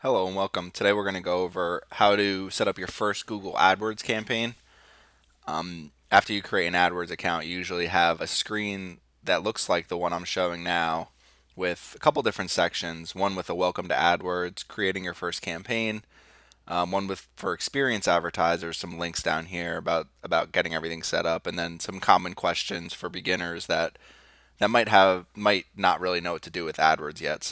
Hello and welcome. Today we're going to go over how to set up your first Google AdWords campaign. After you create an AdWords account, you usually have a screen that looks like the one I'm showing now with a couple different sections. One with a welcome to AdWords, creating your first campaign. One with for experienced advertisers, some links down here about getting everything set up, and then some common questions for beginners that might not really know what to do with AdWords yet.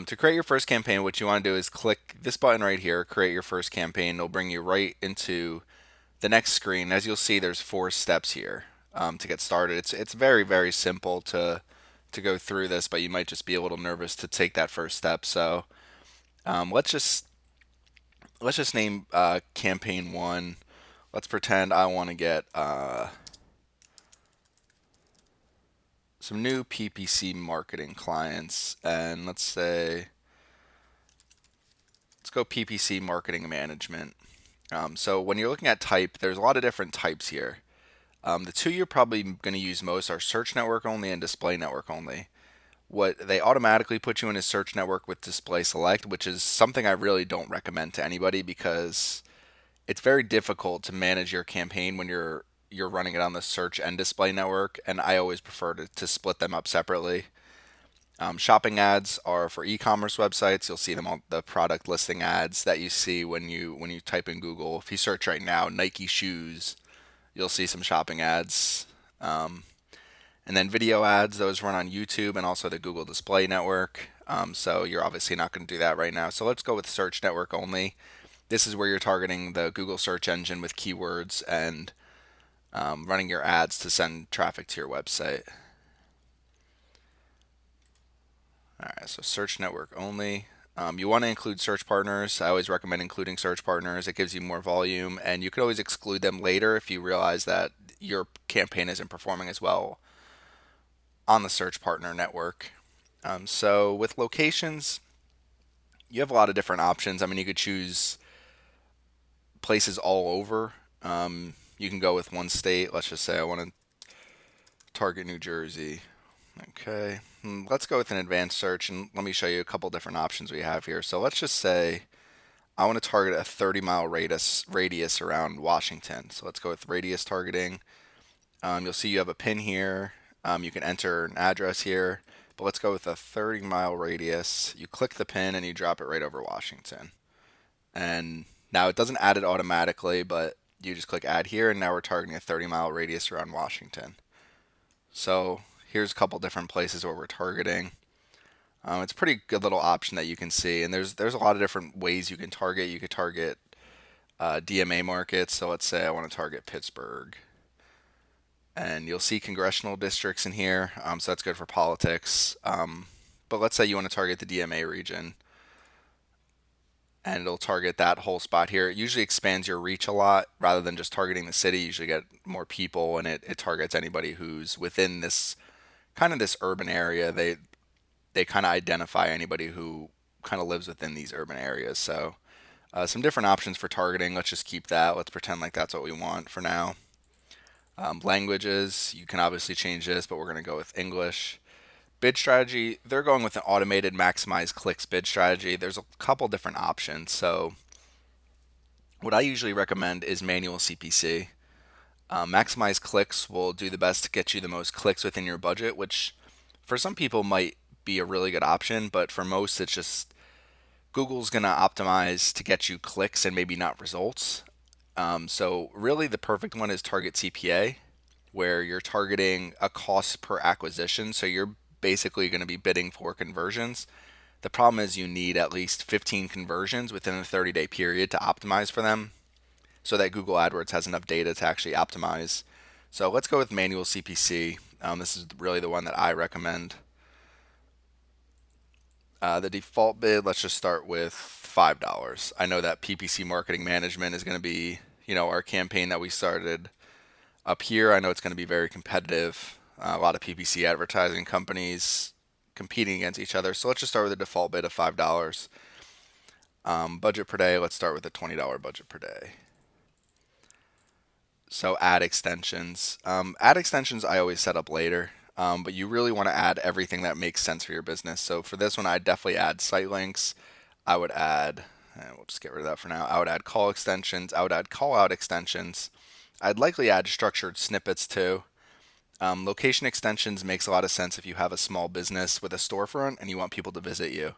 To create your first campaign, what you want to do is click this button right here, create your first campaign. It'll bring you right into the next screen. As you'll see, there's 4 steps here to get started. It's very, very simple to go through this, but you might just be a little nervous to take that first step. So um, let's just let's just name campaign one. Let's pretend I want to get some new PPC marketing clients, and let's go PPC marketing management. So when you're looking at type, there's a lot of different types here. The two you're probably going to use most are search network only and display network only. What they automatically put you in is search network with display select, which is something I really don't recommend to anybody because it's very difficult to manage your campaign when you're running it on the search and display network, and I always prefer to split them up separately. Shopping ads are for e-commerce websites. You'll see them on the product listing ads that you see when you type in Google. If you search right now Nike shoes, you'll see some shopping ads. Um, and then video ads, those run on YouTube and also the Google Display Network. So you're obviously not going to do that right now. So let's go with search network only. This is where you're targeting the Google search engine with keywords and running your ads to send traffic to your website. All right, so search network only. You want to include search partners. I always recommend including search partners. It gives you more volume, and you could always exclude them later if you realize that your campaign isn't performing as well on the search partner network. So with locations, you have a lot of different options. I mean, you could choose places all over. You can go with one state. Let's just say I want to target New Jersey. Okay, let's go with an advanced search and let me show you a couple different options we have here. So let's just say I want to target a 30-mile radius around Washington. So let's go with radius targeting. You'll see you have a pin here. You can enter an address here, but let's go with a 30-mile radius. You click the pin and you drop it right over Washington. And now it doesn't add it automatically, but you just click add here, and now we're targeting a 30-mile radius around Washington. So here's a couple different places where we're targeting. It's a pretty good little option that you can see, and there's a lot of different ways you can target. You could target DMA markets. So let's say I want to target Pittsburgh, and you'll see congressional districts in here. So that's good for politics. But let's say you want to target the DMA region, and it'll target that whole spot here. It usually expands your reach a lot rather than just targeting the city. You usually get more people, and it targets anybody who's within this kind of this urban area. They kind of identify anybody who kind of lives within these urban areas. So some different options for targeting. Let's just keep that. Let's pretend like that's what we want for now. Languages, you can obviously change this, but we're going to go with English. Bid strategy, they're going with an automated maximize clicks bid strategy. There's a couple different options. So what I usually recommend is manual CPC. Maximize clicks will do the best to get you the most clicks within your budget, which for some people might be a really good option, but for most it's just Google's going to optimize to get you clicks and maybe not results. So really the perfect one is target CPA, where you're targeting a cost per acquisition. So you're basically going to be bidding for conversions. The problem is you need at least 15 conversions within a 30-day period to optimize for them so that Google AdWords has enough data to actually optimize. So let's go with manual CPC. This is really the one that I recommend. The default bid, let's just start with $5. I know that PPC marketing management is going to be, our campaign that we started up here. I know it's going to be very competitive. A lot of PPC advertising companies competing against each other. So let's just start with a default bid of $5. Budget per day, let's start with a $20 budget per day. So ad extensions. Ad extensions I always set up later, but you really want to add everything that makes sense for your business. So for this one, I definitely add site links. I would add, and we'll just get rid of that for now. I would add call extensions. I would add call out extensions. I'd likely add structured snippets too. Location extensions makes a lot of sense if you have a small business with a storefront and you want people to visit you.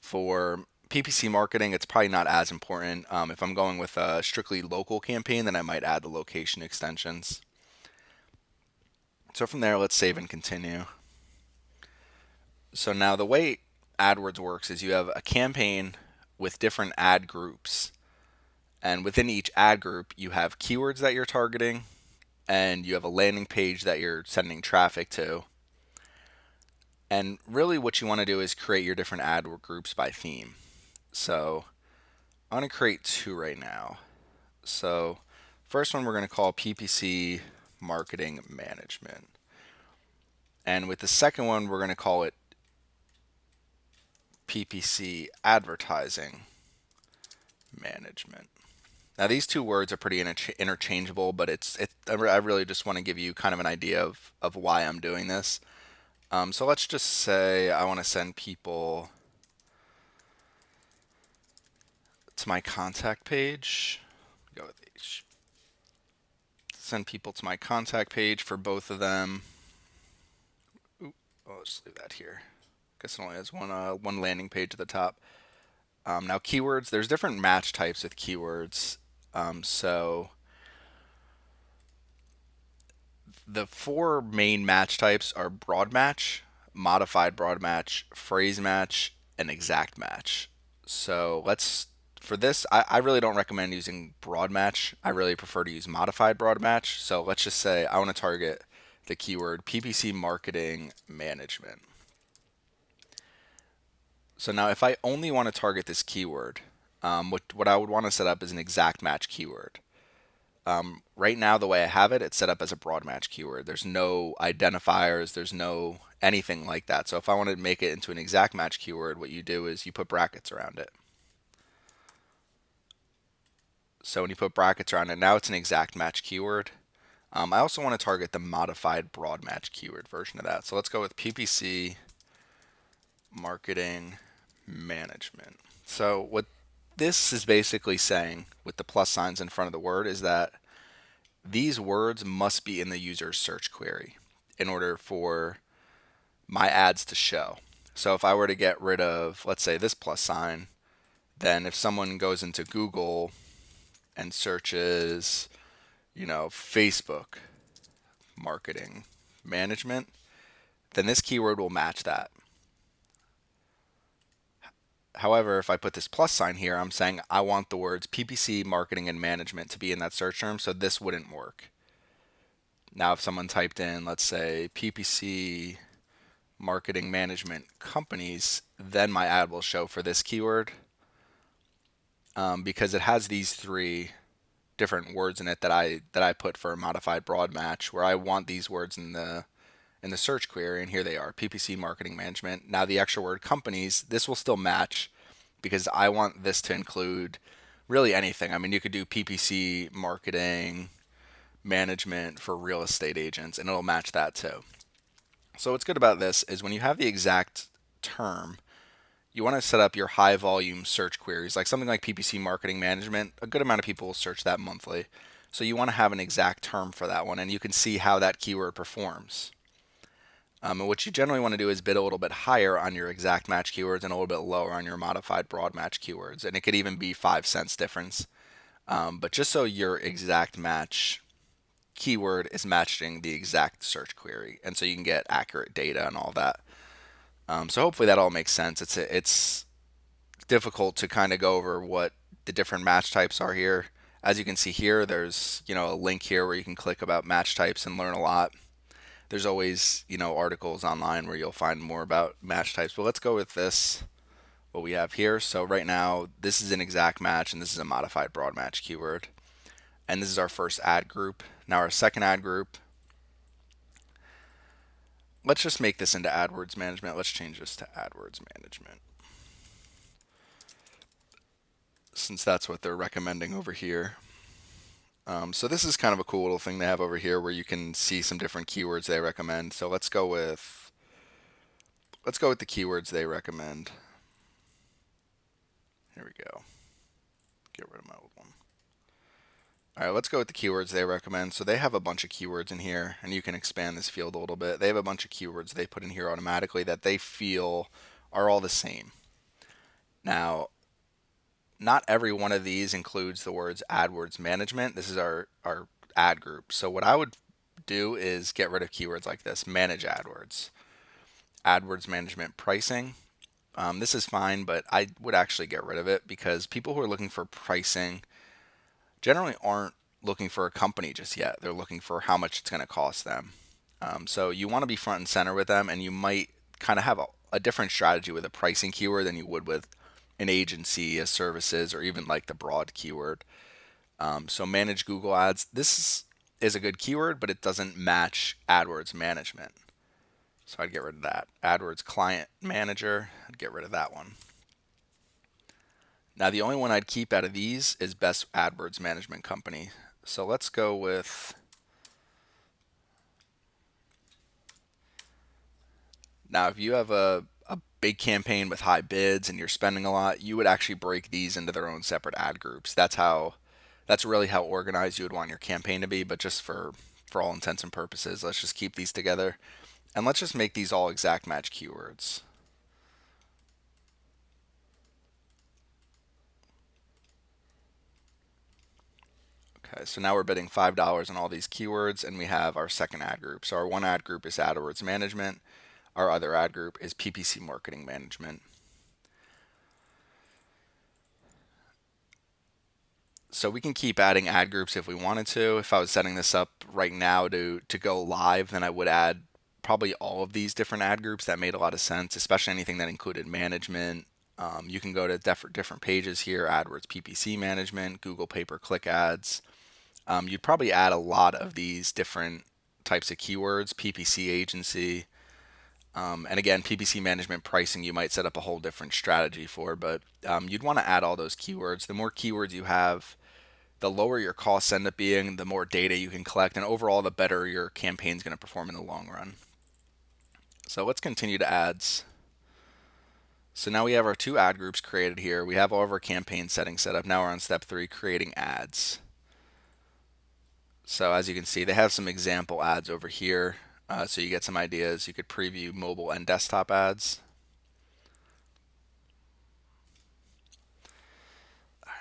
For PPC marketing, it's probably not as important. If I'm going with a strictly local campaign, then I might add the location extensions. So from there, let's save and continue. So now the way AdWords works is you have a campaign with different ad groups. And within each ad group, you have keywords that you're targeting, and you have a landing page that you're sending traffic to. And really what you want to do is create your different ad groups by theme. So I'm going to create two right now. So first one we're going to call PPC Marketing Management. And with the second one, we're going to call it PPC Advertising Management. Now these two words are pretty interchangeable, but I really just want to give you kind of an idea of why I'm doing this. So let's just say I want to send people to my contact page. Go with H. Send people to my contact page for both of them. I'll just leave that here. Guess it only has one landing page at the top. Now keywords, there's different match types with keywords. So the four main match types are broad match, modified broad match, phrase match, and exact match. So for this, I really don't recommend using broad match. I really prefer to use modified broad match. So let's just say I want to target the keyword PPC Marketing Management. So now if I only want to target this keyword, what I would want to set up is an exact match keyword. Right now, the way I have it, it's set up as a broad match keyword. There's no identifiers, there's no anything like that. So if I wanted to make it into an exact match keyword, what you do is you put brackets around it. So when you put brackets around it, now it's an exact match keyword. I also want to target the modified broad match keyword version of that. So let's go with PPC Marketing Management. So what this is basically saying with the plus signs in front of the word is that these words must be in the user's search query in order for my ads to show. So if I were to get rid of, let's say, this plus sign, then if someone goes into Google and searches, Facebook marketing management, then this keyword will match that. However, if I put this plus sign here, I'm saying I want the words PPC marketing and management to be in that search term, so this wouldn't work. Now, if someone typed in, let's say, PPC marketing management companies, then my ad will show for this keyword because it has these three different words in it that I put for a modified broad match, where I want these words in the search query, and here they are, PPC marketing management. Now the extra word companies, this will still match because I want this to include really anything. I mean, you could do PPC marketing management for real estate agents, and it'll match that too. So what's good about this is when you have the exact term, you want to set up your high volume search queries, like something like PPC marketing management. A good amount of people will search that monthly. So you want to have an exact term for that one, and you can see how that keyword performs. And what you generally want to do is bid a little bit higher on your exact match keywords and a little bit lower on your modified broad match keywords. And it could even be 5 cents difference. But just so your exact match keyword is matching the exact search query, and so you can get accurate data and all that. So hopefully that all makes sense. It's difficult to kind of go over what the different match types are here. As you can see here, there's a link here where you can click about match types and learn a lot. There's always articles online where you'll find more about match types. But let's go with this, what we have here. So right now, this is an exact match, and this is a modified broad match keyword. And this is our first ad group. Now our second ad group, let's just make this into AdWords management. Let's change this to AdWords management, since that's what they're recommending over here. So this is kind of a cool little thing they have over here where you can see some different keywords they recommend. So let's go with the keywords they recommend. Here we go. Get rid of my old one. All right, let's go with the keywords they recommend. So they have a bunch of keywords in here, and you can expand this field a little bit. They have a bunch of keywords they put in here automatically that they feel are all the same. Now, not every one of these includes the words AdWords management. This is our ad group. So what I would do is get rid of keywords like this: manage AdWords, AdWords management pricing. This is fine, but I would actually get rid of it because people who are looking for pricing generally aren't looking for a company just yet. They're looking for how much it's going to cost them. So you want to be front and center with them, and you might kind of have a different strategy with a pricing keyword than you would with an agency, a services, or even like the broad keyword. So manage Google Ads. This is a good keyword, but it doesn't match AdWords management. So I'd get rid of that. AdWords Client Manager, I'd get rid of that one. Now the only one I'd keep out of these is Best AdWords Management Company. So let's go with, now if you have a big campaign with high bids and you're spending a lot, you would actually break these into their own separate ad groups. That's really how organized you would want your campaign to be, but just for all intents and purposes, let's just keep these together. And let's just make these all exact match keywords. Okay, so now we're bidding $5 on all these keywords, and we have our second ad group. So our one ad group is AdWords Management. Our other ad group is PPC Marketing Management. So we can keep adding ad groups if we wanted to. If I was setting this up right now to go live, then I would add probably all of these different ad groups that made a lot of sense, especially anything that included management. You can go to different pages here: AdWords PPC Management, Google Pay-per-click ads. You'd probably add a lot of these different types of keywords: PPC agency, and again, PPC management pricing, you might set up a whole different strategy for, but you'd want to add all those keywords. The more keywords you have, the lower your costs end up being, the more data you can collect, and overall, the better your campaign's going to perform in the long run. So let's continue to ads. So now we have our two ad groups created here. We have all of our campaign settings set up. Now we're on step 3, creating ads. So as you can see, they have some example ads over here. So you get some ideas. You could preview mobile and desktop ads.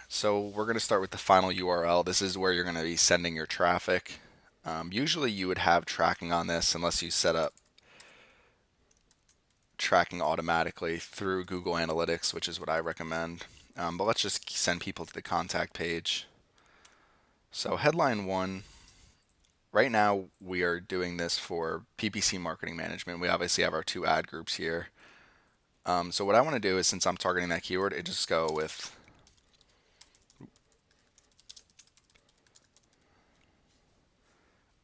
So we're going to start with the final URL. This is where you're going to be sending your traffic. Usually you would have tracking on this unless you set up tracking automatically through Google Analytics, which is what I recommend. But let's just send people to the contact page. So headline 1, right now we are doing this for PPC marketing management. We obviously have our two ad groups here. So what I want to do is, since I'm targeting that keyword, I just go with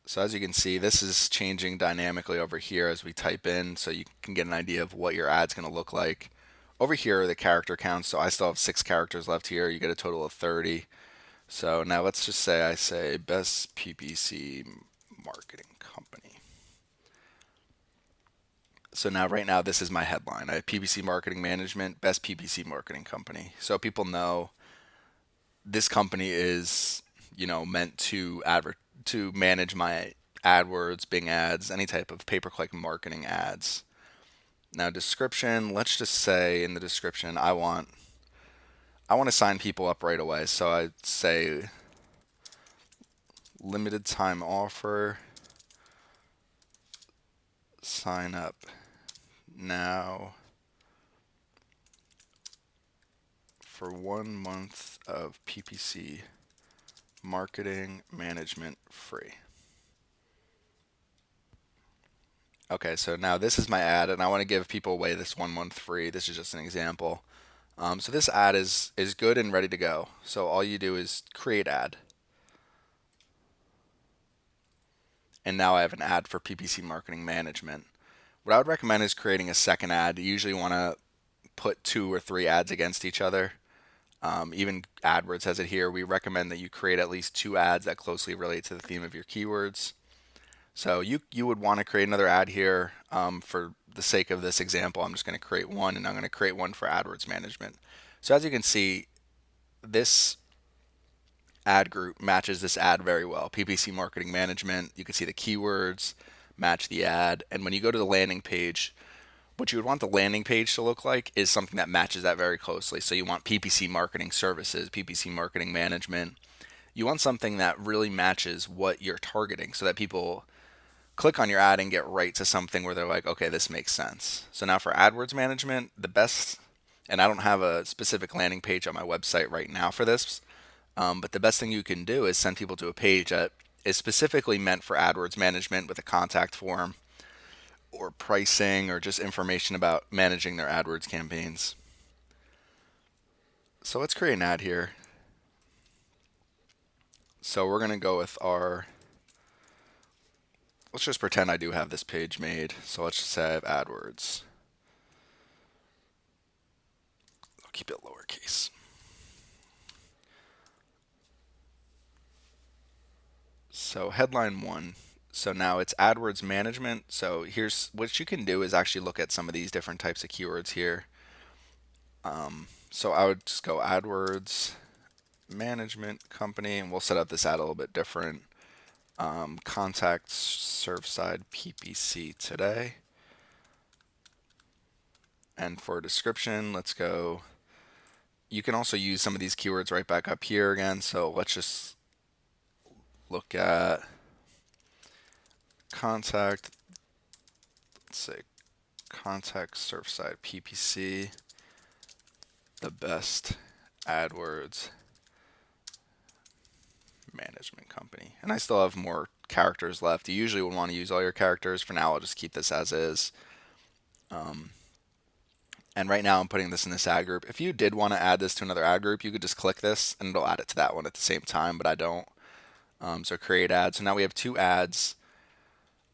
So as you can see, this is changing dynamically over here as we type in, so you can get an idea of what your ad's going to look like. Over here are the character counts, so I still have 6 characters left here. You get a total of 30. So now let's just say I say best PPC marketing company. So now right now this is my headline. I have PPC marketing management, best PPC marketing company. So people know this company is, meant to manage my AdWords, Bing ads, any type of pay-per-click marketing ads. Now description, let's just say in the description I want to sign people up right away. So I'd say limited time offer, sign up now for 1 month of PPC marketing management free. Okay, so now this is my ad, and I want to give people away this 1 month free. This is just an example. So this ad is good and ready to go. So all you do is create ad. And now I have an ad for PPC marketing management. What I would recommend is creating a second ad. You usually want to put 2 or 3 ads against each other. Even AdWords has it here. We recommend that you create at least 2 ads that closely relate to the theme of your keywords. So you would want to create another ad here. For the sake of this example, I'm just going to create one, and I'm going to create one for AdWords management. So as you can see, this ad group matches this ad very well. PPC marketing management, you can see the keywords match the ad. And when you go to the landing page, what you would want the landing page to look like is something that matches that very closely. So you want PPC marketing services, PPC marketing management. You want something that really matches what you're targeting so that people click on your ad and get right to something where they're like, okay, this makes sense. So now for AdWords management, the best, and I don't have a specific landing page on my website right now for this, but the best thing you can do is send people to a page that is specifically meant for AdWords management with a contact form or pricing or just information about managing their AdWords campaigns. So let's create an ad here. So we're going to go with let's just pretend I do have this page made. So let's just say I have AdWords. I'll keep it lowercase. So headline 1. So now it's AdWords management. So here's what you can do is actually look at some of these different types of keywords here. So I would just go AdWords management company, and we'll set up this ad a little bit different. Contact Surfside PPC today. And for a description, let's go. You can also use some of these keywords right back up here again. So let's just look at contact. Let's say contact Surfside PPC, the best AdWords management company. And I still have more characters left. You usually would want to use all your characters. For now, I'll just keep this as is. And right now I'm putting this in this ad group. If you did want to add this to another ad group, you could just click this and it'll add it to that one at the same time, but I don't. So create ad. So now we have 2 ads.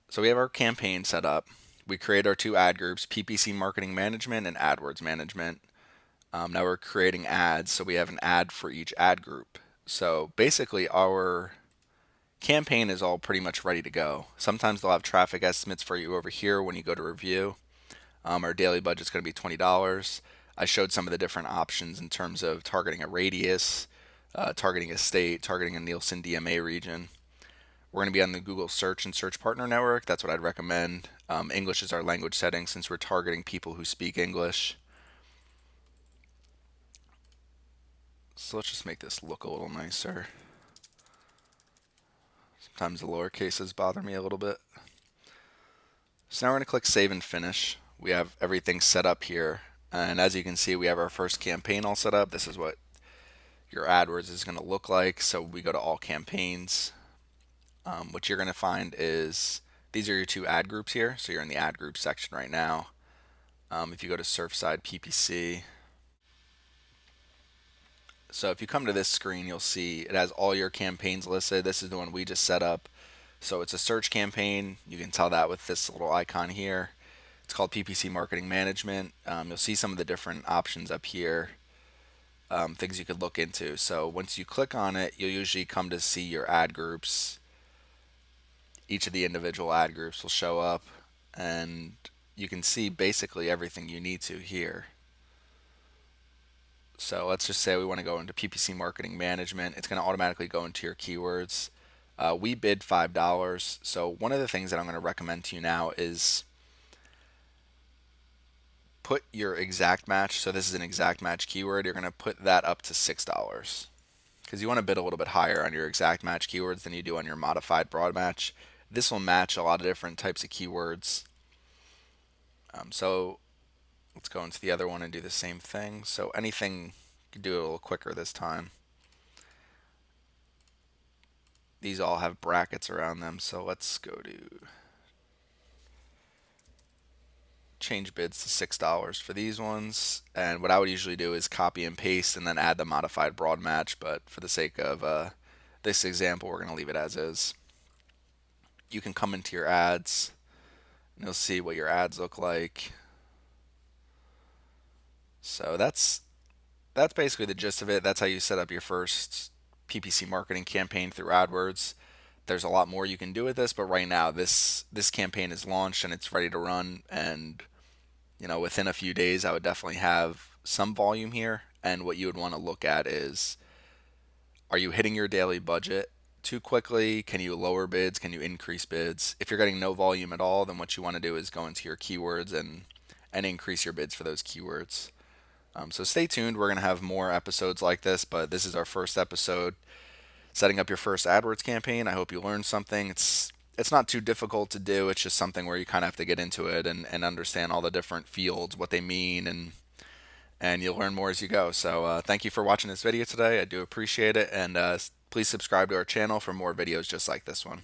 So we have our campaign set up. We create our 2 ad groups, PPC marketing management and AdWords management. Now we're creating ads. So we have an ad for each ad group. So basically our campaign is all pretty much ready to go. Sometimes they'll have traffic estimates for you over here when you go to review. Our daily budget is going to be $20. I showed some of the different options in terms of targeting a radius, targeting a state, targeting a Nielsen DMA region. We're going to be on the Google Search and Search Partner Network. That's what I'd recommend. English is our language setting since we're targeting people who speak English. So let's just make this look a little nicer. Sometimes the lower cases bother me a little bit. So now we're going to click Save and Finish. We have everything set up here. And as you can see, we have our first campaign all set up. This is what your AdWords is going to look like. So we go to all campaigns. What you're going to find is these are your 2 ad groups here. So you're in the ad group section right now. If you go to Surfside PPC, so if you come to this screen, you'll see it has all your campaigns listed. This is the one we just set up. So it's a search campaign. You can tell that with this little icon here. It's called PPC Marketing Management. You'll see some of the different options up here, things you could look into. So once you click on it, you'll usually come to see your ad groups. Each of the individual ad groups will show up, and you can see basically everything you need to here. So let's just say we want to go into PPC Marketing Management. It's going to automatically go into your keywords. We bid $5. So one of the things that I'm going to recommend to you now is put your exact match. So this is an exact match keyword. You're going to put that up to $6 because you want to bid a little bit higher on your exact match keywords than you do on your modified broad match. This will match a lot of different types of keywords. So let's go into the other one and do the same thing. So anything, you can do it a little quicker this time. These all have brackets around them. So let's go to change bids to $6 for these ones. And what I would usually do is copy and paste and then add the modified broad match. But for the sake of this example, we're going to leave it as is. You can come into your ads and you'll see what your ads look like. So that's basically the gist of it. That's how you set up your first PPC marketing campaign through AdWords. There's a lot more you can do with this, but right now this campaign is launched and it's ready to run. And within a few days, I would definitely have some volume here. And what you would want to look at is, are you hitting your daily budget too quickly? Can you lower bids? Can you increase bids? If you're getting no volume at all, then what you want to do is go into your keywords and increase your bids for those keywords. So stay tuned. We're going to have more episodes like this, but this is our first episode setting up your first AdWords campaign. I hope you learned something. It's not too difficult to do. It's just something where you kind of have to get into it and understand all the different fields, what they mean, and you'll learn more as you go. So thank you for watching this video today. I do appreciate it, and please subscribe to our channel for more videos just like this one.